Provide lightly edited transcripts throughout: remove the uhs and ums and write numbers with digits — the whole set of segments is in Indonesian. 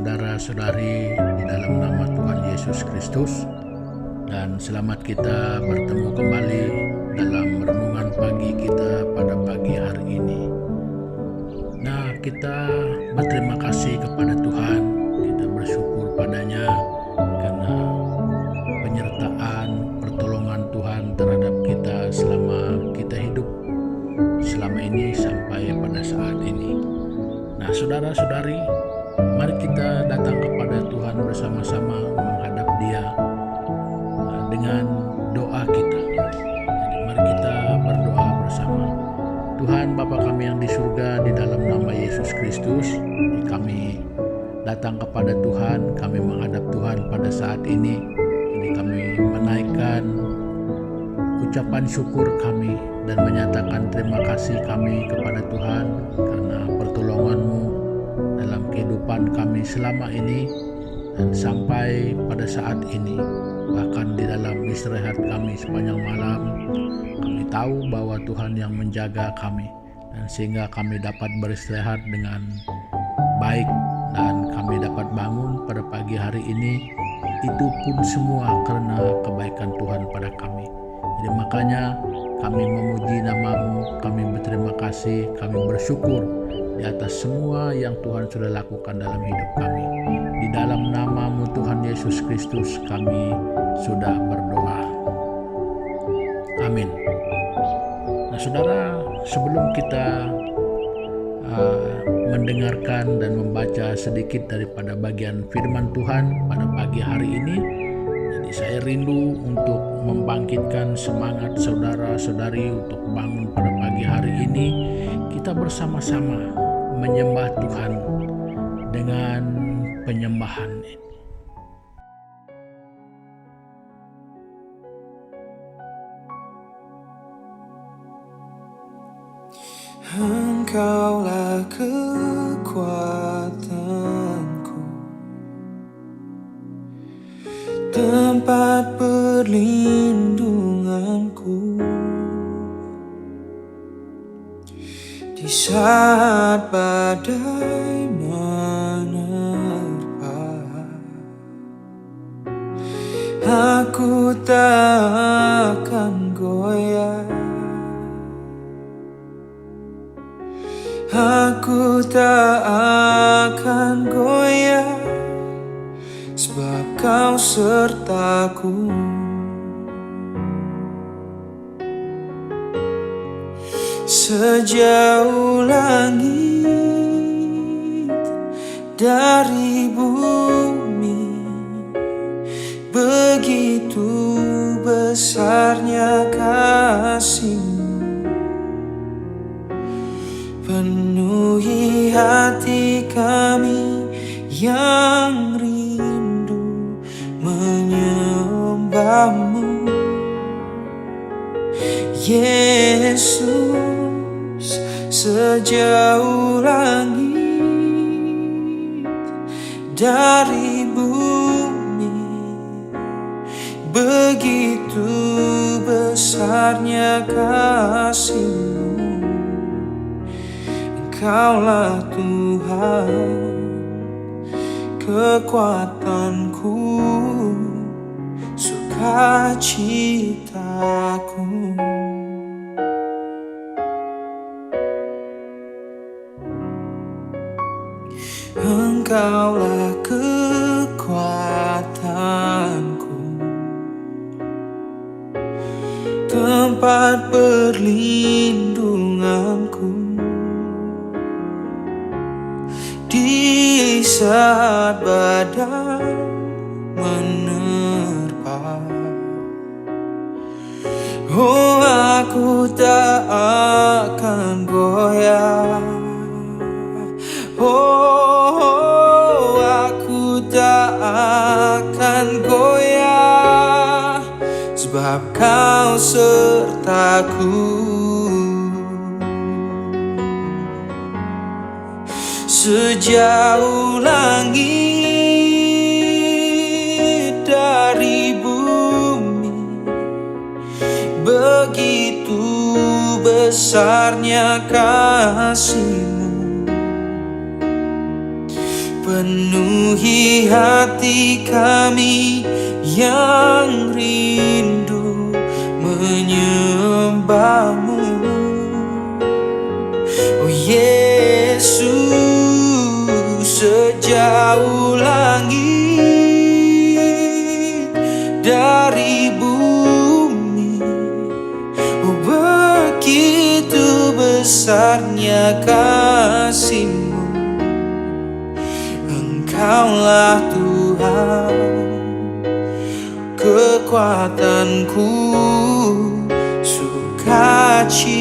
saudara-saudari di dalam nama Tuhan Yesus Kristus, dan selamat kita bertemu kembali dalam renungan pagi kita pada pagi hari ini. Nah, kita berterima kasih kepada Tuhan, kita bersyukur padanya karena penyertaan, pertolongan Tuhan terhadap kita selama kita hidup selama ini sampai pada saat ini. Nah, saudara-saudari, mari kita datang kepada Tuhan bersama-sama menghadap Dia dengan doa kita. Jadi mari kita berdoa bersama. Tuhan Bapa kami yang di surga, di dalam nama Yesus Kristus, kami datang kepada Tuhan, kami menghadap Tuhan pada saat ini. Jadi kami menaikkan ucapan syukur kami dan menyatakan terima kasih kami kepada Tuhan karena pertolongan-Mu dalam kehidupan kami selama ini dan sampai pada saat ini. Bahkan di dalam istirahat kami sepanjang malam, kami tahu bahwa Tuhan yang menjaga kami, dan sehingga kami dapat beristirahat dengan baik dan kami dapat bangun pada pagi hari ini. Itu pun semua karena kebaikan Tuhan pada kami. Jadi makanya kami memuji nama-Mu, kami berterima kasih, kami bersyukur di atas semua yang Tuhan sudah lakukan dalam hidup kami. Di dalam nama-Mu Tuhan Yesus Kristus kami sudah berdoa. Amin. Nah saudara, sebelum kita mendengarkan dan membaca sedikit daripada bagian firman Tuhan pada pagi hari ini, jadi saya rindu untuk membangkitkan semangat saudara-saudari untuk bangun pada pagi hari ini. Kita bersama-sama menyembah Tuhan dengan penyembahan ini. Engkaulah kekuatanku, tempat perlindunganku di saat badai menerpa. Aku tak akan goyah, aku tak akan goyah, sebab Kau sertaku. Sejauh langit dari bumi, begitu besarnya kasih-Mu. Penuhi hati kami yang rindu menyembah-Mu, Yesus. Sejauh langit dari bumi, begitu besarnya kasih-Mu. Engkaulah Tuhan, kekuatanku, sukacitaku. Engkaulah kekuatanku, tempat perlindunganku di saat badai menerpa. Oh, aku tak akan goyah. Oh, aku tak akan goyah, sebab Kau sertaku. Sejauh langit dari bumi, begitu besarnya kasih-Mu. penuhi hati kami yang rindu menyembahmu. Oh Yesus, sejauh langit dari bumi, oh begitu besarnya kasih-Mu. Engkaulah Tuhan, kekuatanku, sukacitaku.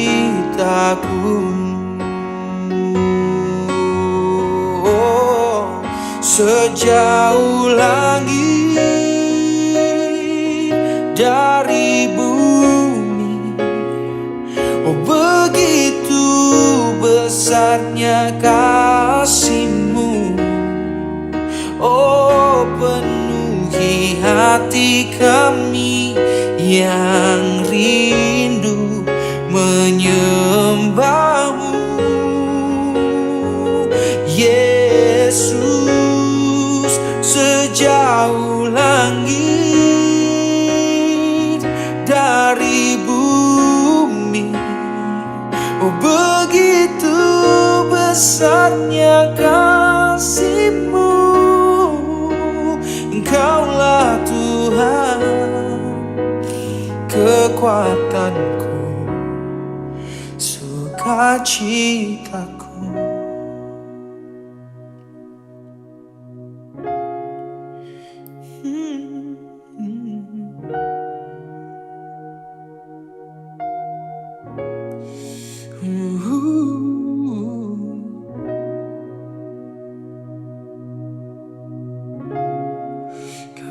Oh, sejauh langit dari bumi, oh begitu besarnya kasih-Mu. Oh, penuhi hati kami yang rindu menyembahmu. Yesus, sejauh langit dari bumi, oh begitu besarnya kasih-Mu. Engkaulah Tuhan, kekuatanku, sukacitaku.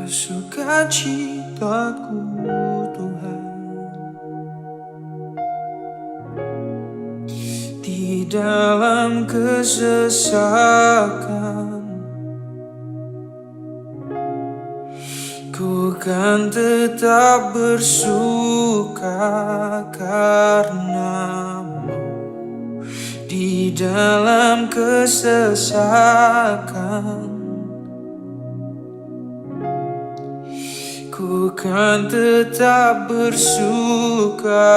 Sukacitaku Tuhan, di dalam kesesakan ku kan tetap bersuka karena-Mu. Di dalam kesesakan ku kan tetap bersuka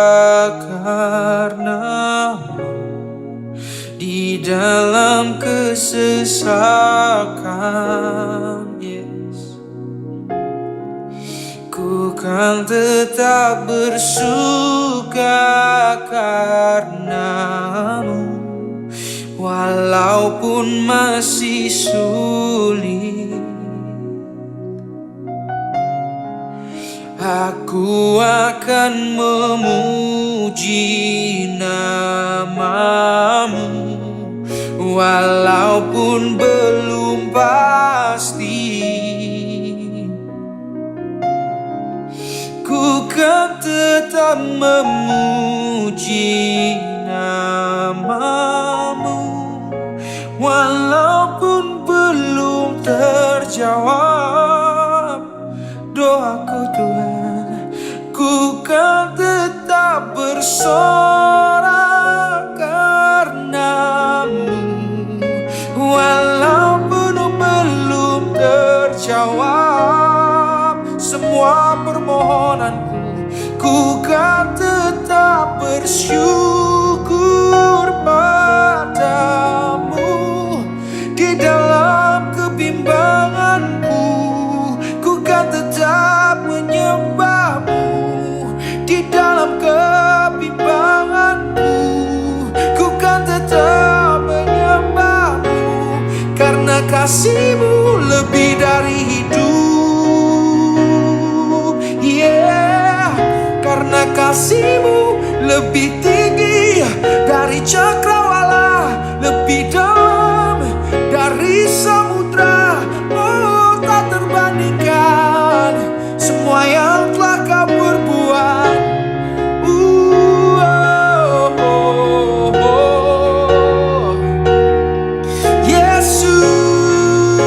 karena-Mu. Di dalam kesesakan, yes, ku kan tetap bersuka karena-Mu. Walaupun masih sulit, aku akan memuji nama-Mu. Walaupun belum pasti, ku kan tetap memuji nama-Mu. Walaupun belum terjawab doaku Tuhan, ku kan tetap bersorak karena-Mu. Walaupun belum terjawab semua permohonanku, ku kan tetap bersyukur padamu. Di dalam kebimbanganku, ku kan tetap menyembah-Mu. Di dalam kebimbanganku, ku kan tetap menyembah-Mu. Karena kasih-Mu lebih dari hidup, yeah. Karena kasih-Mu lebih tinggi dari cakrawala, lebih dalam dari samudra. Oh, tak terbandingkan semua yang telah Kau perbuat. Yesus,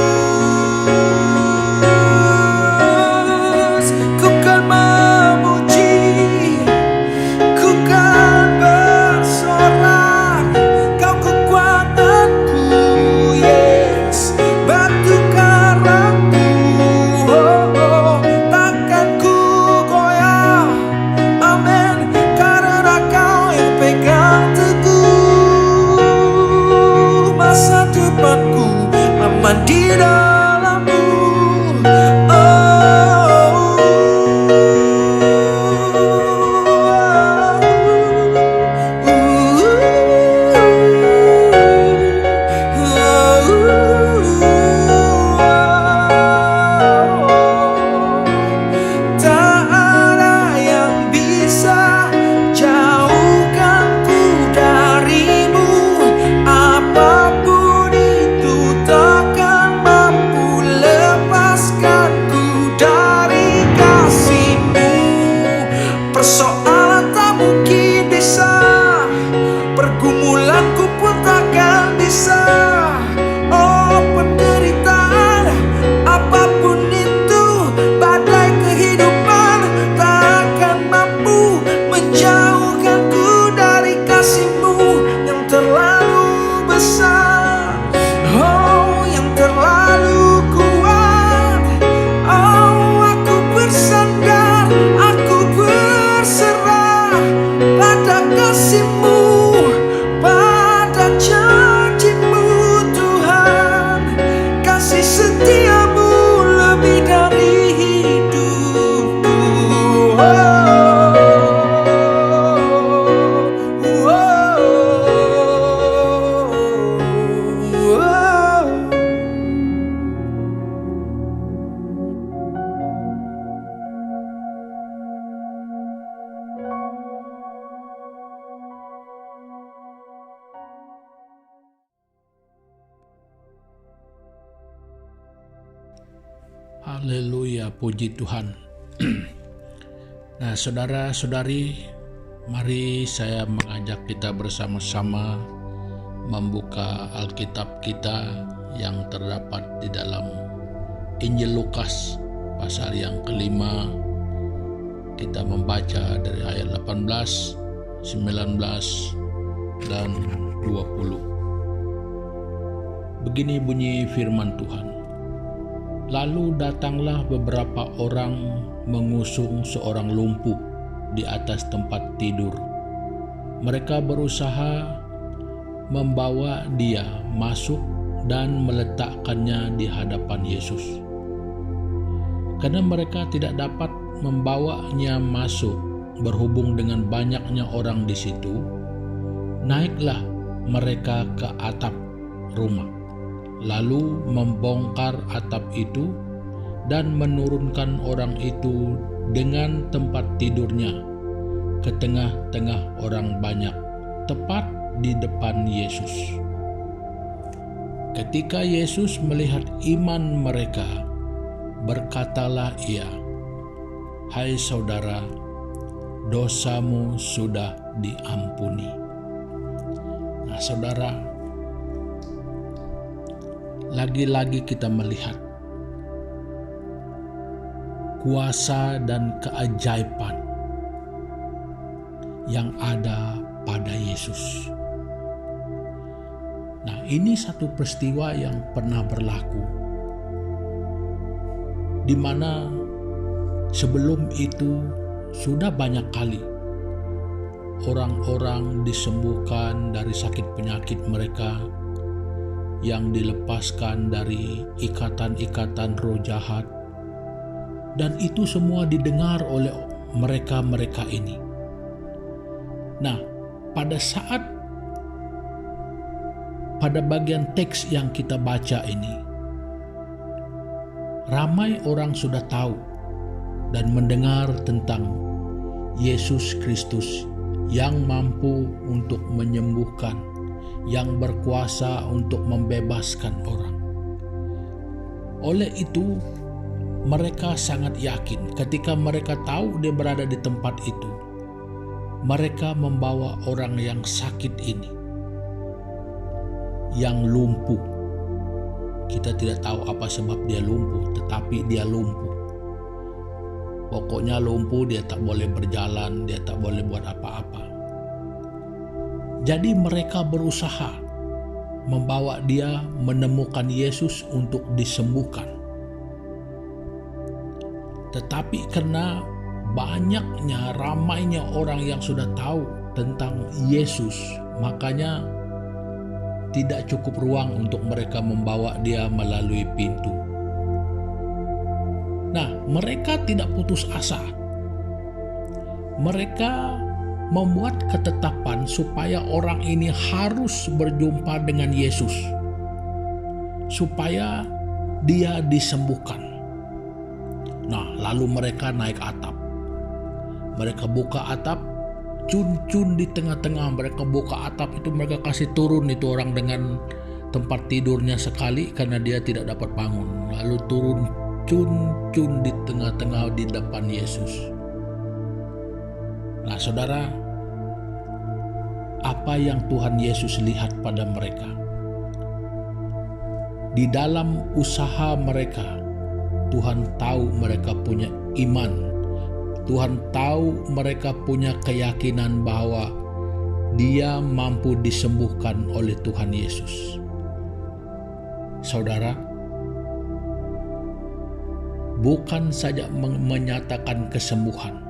Haleluya, puji Tuhan. Nah, saudara-saudari, mari saya mengajak kita bersama-sama membuka Alkitab kita yang terdapat di dalam Injil Lukas pasal yang kelima. Kita membaca dari ayat 18, 19, dan 20. Begini bunyi firman Tuhan. Lalu datanglah beberapa orang mengusung seorang lumpuh di atas tempat tidur. Mereka berusaha membawa dia masuk dan meletakkannya di hadapan Yesus. Karena mereka tidak dapat membawanya masuk berhubung dengan banyaknya orang di situ, naiklah mereka ke atap rumah, lalu membongkar atap itu dan menurunkan orang itu dengan tempat tidurnya ke tengah-tengah orang banyak, tepat di depan Yesus. Ketika Yesus melihat iman mereka, berkatalah ia, "Hai saudara, dosamu sudah diampuni." Nah, saudara, lagi-lagi kita melihat kuasa dan keajaiban yang ada pada Yesus. Nah, ini satu peristiwa yang pernah berlaku, di mana sebelum itu sudah banyak kali orang-orang disembuhkan dari sakit penyakit mereka, yang dilepaskan dari ikatan-ikatan roh jahat, dan itu semua didengar oleh mereka-mereka ini. Nah, pada bagian teks yang kita baca ini, ramai orang sudah tahu dan mendengar tentang Yesus Kristus yang mampu untuk menyembuhkan, yang berkuasa untuk membebaskan orang. Oleh itu, mereka sangat yakin ketika mereka tahu dia berada di tempat itu. Mereka membawa orang yang sakit ini, yang lumpuh. Kita tidak tahu apa sebab dia lumpuh, tetapi dia lumpuh. Pokoknya lumpuh, dia tak boleh berjalan, dia tak boleh buat apa-apa. Jadi mereka berusaha membawa dia menemukan Yesus untuk disembuhkan. Tetapi karena ramainya orang yang sudah tahu tentang Yesus, makanya tidak cukup ruang untuk mereka membawa dia melalui pintu. Nah, mereka tidak putus asa. Mereka membuat ketetapan supaya orang ini harus berjumpa dengan Yesus, supaya dia disembuhkan. Nah, lalu mereka naik atap. Mereka buka atap, cun-cun di tengah-tengah. Mereka buka atap itu, mereka kasih turun itu orang dengan tempat tidurnya sekali karena dia tidak dapat bangun. Lalu turun cun-cun di tengah-tengah di depan Yesus. Nah, saudara, apa yang Tuhan Yesus lihat pada mereka? Di dalam usaha mereka, Tuhan tahu mereka punya iman. Tuhan tahu mereka punya keyakinan bahwa dia mampu disembuhkan oleh Tuhan Yesus. Saudara, bukan saja menyatakan kesembuhan,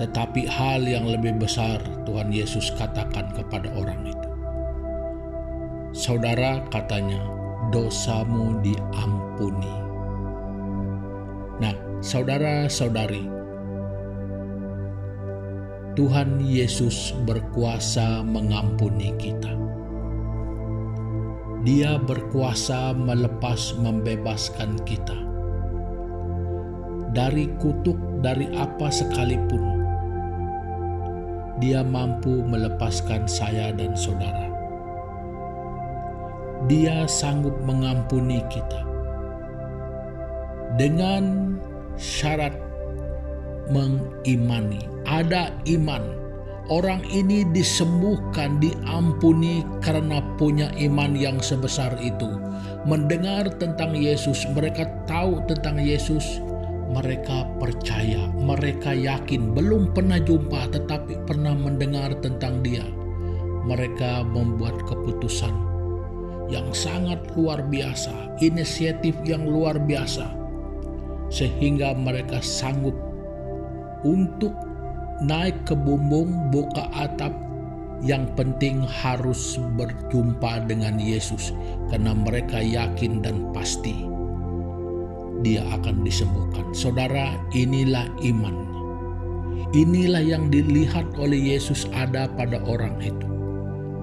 tetapi hal yang lebih besar Tuhan Yesus katakan kepada orang itu. Saudara, katanya, dosamu diampuni. Nah, saudara-saudari, Tuhan Yesus berkuasa mengampuni kita. Dia berkuasa membebaskan kita dari kutuk, dari apa sekalipun. Dia mampu melepaskan saya dan saudara. Dia sanggup mengampuni kita. dengan syarat mengimani. Ada iman. Orang ini disembuhkan, diampuni karena punya iman yang sebesar itu. Mendengar tentang Yesus, mereka tahu tentang Yesus, mereka percaya, mereka yakin. Belum pernah jumpa tetapi pernah mendengar tentang Dia. Mereka membuat keputusan yang sangat luar biasa, inisiatif yang luar biasa, sehingga mereka sanggup untuk naik ke bumbung, buka atap. Yang penting harus berjumpa dengan Yesus, karena mereka yakin dan pasti Dia akan disembuhkan. Saudara, inilah iman. Inilah yang dilihat oleh Yesus ada pada orang itu.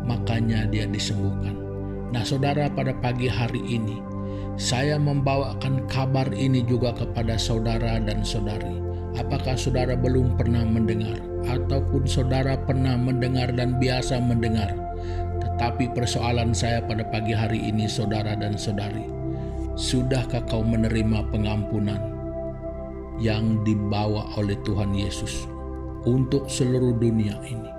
Makanya dia disembuhkan. Nah saudara, pada pagi hari ini saya membawakan kabar ini juga kepada saudara dan saudari. Apakah saudara belum pernah mendengar, ataupun saudara pernah mendengar dan biasa mendengar? Tetapi persoalan saya pada pagi hari ini, saudara dan saudari, sudahkah kau menerima pengampunan yang dibawa oleh Tuhan Yesus untuk seluruh dunia ini?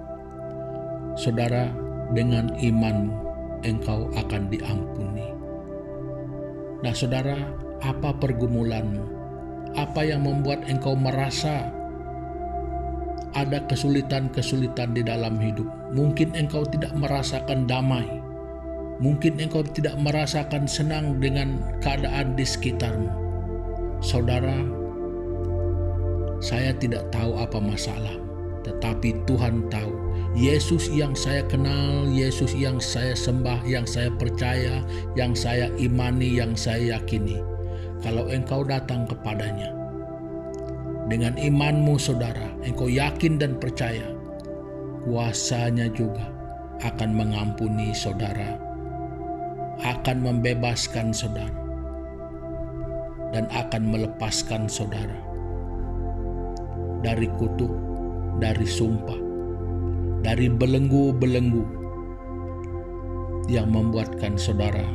Saudara, dengan imanmu engkau akan diampuni. Nah saudara, apa pergumulanmu? Apa yang membuat engkau merasa ada kesulitan-kesulitan di dalam hidup? Mungkin engkau tidak merasakan damai. Mungkin engkau tidak merasakan senang dengan keadaan di sekitarmu. Saudara, saya tidak tahu apa masalah, tetapi Tuhan tahu. Yesus yang saya kenal, Yesus yang saya sembah, yang saya percaya, yang saya imani, yang saya yakini. Kalau engkau datang kepadanya dengan imanmu saudara, engkau yakin dan percaya, kuasanya juga akan mengampuni saudara, akan membebaskan saudara, dan akan melepaskan saudara dari kutuk, dari sumpah, dari belenggu-belenggu yang membuatkan saudara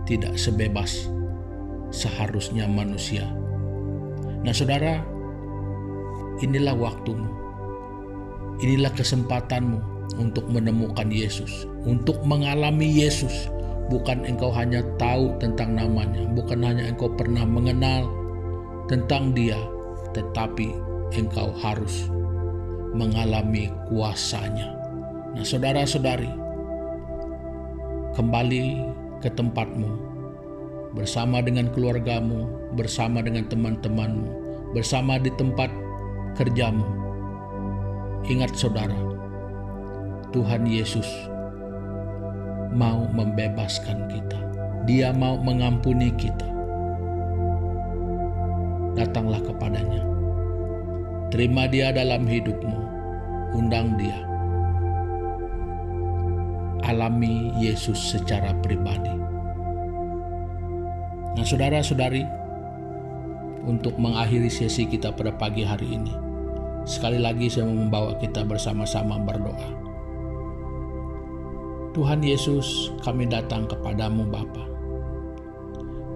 tidak sebebas seharusnya manusia. Nah saudara, inilah waktumu, inilah kesempatanmu untuk menemukan Yesus, untuk mengalami Yesus. Bukan engkau hanya tahu tentang namanya, bukan hanya engkau pernah mengenal tentang Dia, tetapi engkau harus mengalami kuasanya. Nah saudara-saudari, kembali ke tempatmu, bersama dengan keluargamu, bersama dengan teman-temanmu, bersama di tempat kerjamu. Ingat saudara, Tuhan Yesus mau membebaskan kita. Dia mau mengampuni kita. Datanglah kepadanya. Terima Dia dalam hidupmu. Undang Dia. Alami Yesus secara pribadi. Nah saudara-saudari, untuk mengakhiri sesi kita pada pagi hari ini, sekali lagi saya mau membawa kita bersama-sama berdoa. Tuhan Yesus, kami datang kepadamu Bapa.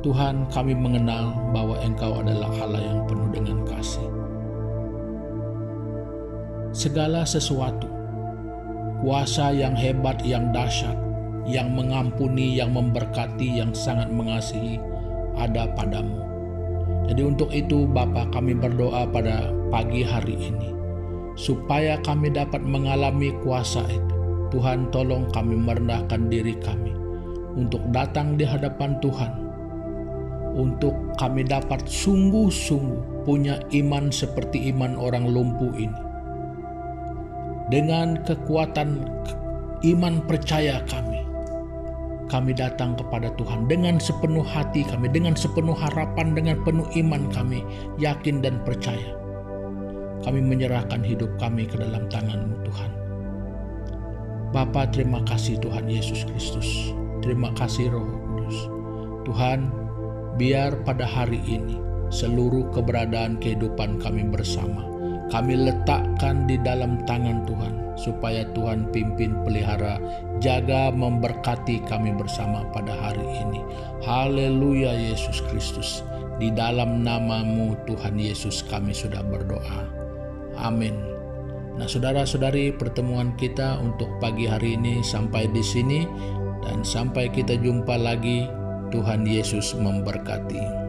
Tuhan, kami mengenal bahwa Engkau adalah Allah yang penuh dengan kasih. Segala sesuatu, kuasa yang hebat, yang dahsyat, yang mengampuni, yang memberkati, yang sangat mengasihi, ada padamu. Jadi untuk itu Bapa, kami berdoa pada pagi hari ini supaya kami dapat mengalami kuasa itu. Tuhan, tolong kami merendahkan diri kami untuk datang di hadapan Tuhan, untuk kami dapat sungguh-sungguh punya iman seperti iman orang lumpuh ini. Dengan kekuatan iman percaya kami datang kepada Tuhan dengan sepenuh hati kami, dengan sepenuh harapan, dengan penuh iman kami yakin dan percaya. Kami menyerahkan hidup kami ke dalam tangan-Mu Tuhan. Bapa, terima kasih Tuhan Yesus Kristus. Terima kasih Roh Kudus. Tuhan, biar pada hari ini seluruh keberadaan kehidupan kami bersama, kami letakkan di dalam tangan Tuhan, supaya Tuhan pimpin, pelihara, jaga, memberkati kami bersama pada hari ini. Haleluya Yesus Kristus. Di dalam nama-Mu Tuhan Yesus kami sudah berdoa. Amin. Nah, saudara-saudari, pertemuan kita untuk pagi hari ini sampai di sini, dan sampai kita jumpa lagi. Tuhan Yesus memberkati.